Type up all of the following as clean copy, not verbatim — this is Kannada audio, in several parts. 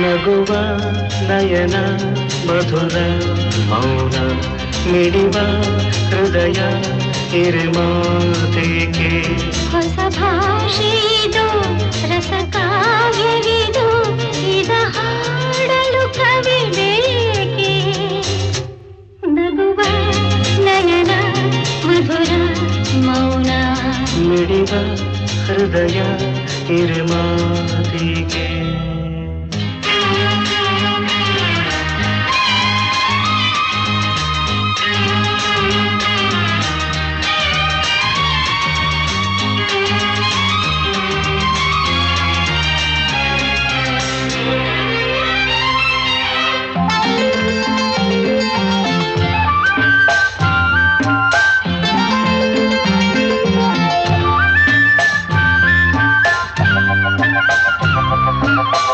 ನಗುವ ನಯನ ಮಧುರ ಮೌನ ಮಿಡಿವ ಹೃದಯ ಹಿರಿಮಾತೆಗೆ ಹೊಸ ಭಾಷೆಯಿದು ರಸಕಾವ್ಯವಿದು ಇದ ಹಾಡಲು ಕವಿ ಬೇಕೆ ನಗುವ ನಯನ ಮಧುರ ಮೌನ ಮಿಡಿವ ಹೃದಯ ಹಿರಿಮಾತೆಗೆ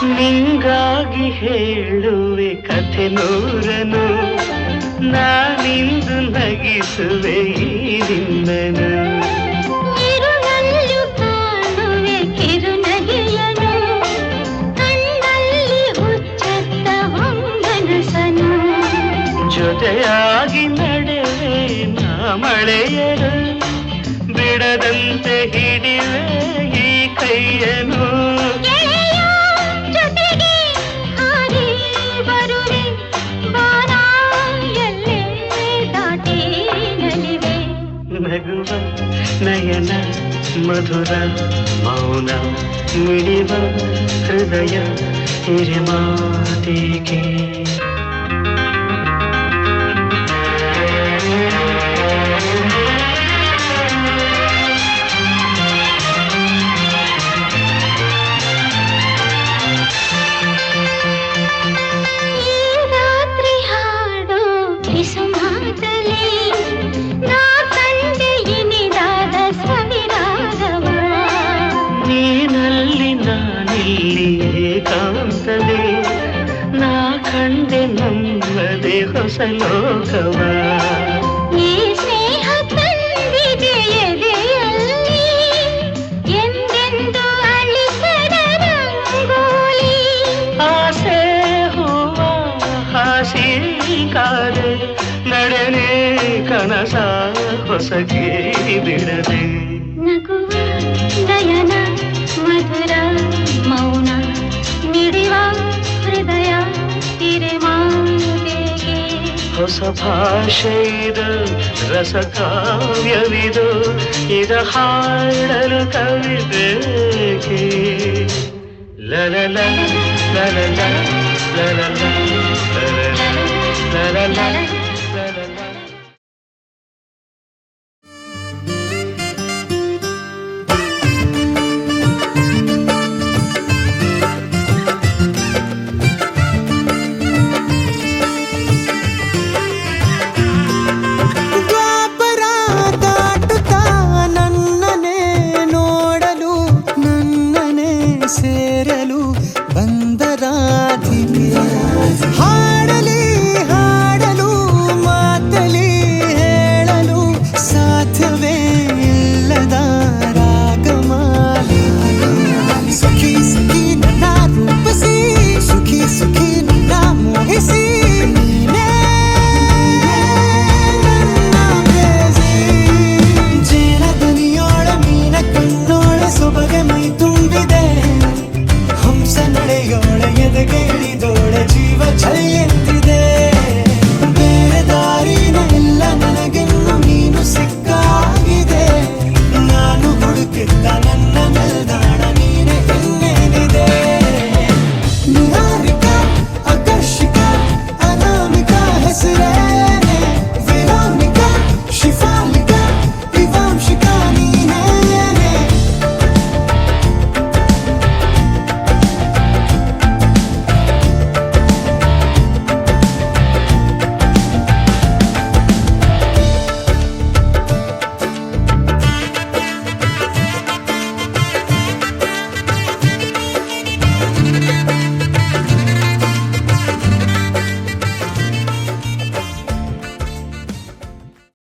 ನಿಂಗಾಗಿ ಹೇಳುವೆ ಕಥೆ ನೂರನು ನಾನಿಂದು ನಗಿಸುವೆ ಈ ನಿನ್ನನು ಇರುಳಲ್ಲೂ ಕಾಣುವೆ ಕಿರುನಗೆಯನು ಕಣ್ಣಲ್ಲಿ ಹುಚ್ಚತ್ತ ಹೊಂಗನಸನು ಜೊತೆಯಾಗಿ ನಡೆವೆ ನಾ ಮಳೆಯರು ಬಿಡದಂತೆ ಹಿಡಿವೆ ಈ ಕೈಯನು ನಗುವ ನಯನ ಮಧುರ ಮೌನ ಮಿಡಿವ ಹೃದಯ ಹಿರಿಮಾತೆಗೆ ಏಕಾಂತವೇ ನಾ ಕಂಡೆ ನಮ್ಮದೇ ಹೊಸ ಲೋಕವ ಈ ಸ್ನೇಹ ತಂದಿದೆ ಎದೆಯಲ್ಲಿ ಎಂದೆಂದು ಅಳಿಸದ ರಂಗೋಲಿ ಆಸೆ ಹೂವ ಹಾಸಿ ಕಾದೆ ನಡೆನೆ ಕನಸ ಹೊಸಗೆ ಬಿಡದೆ ನಗುವ ನಯನ ಮಧುರ ಮೌನ ಮಿಡಿವ ಹೃದಯ ಹಿರಿಮಾತೆಗೆ ಹೊಸ ಭಾಷೆಯಿದು ರಸಕಾವ್ಯವಿದು ಇದ ಹಾಡಲು ಕವಿ ಬೇಕೆ ಲಲಲ ಲಲಲ ಲಲಲ ಲಲಲ ಲಲಲ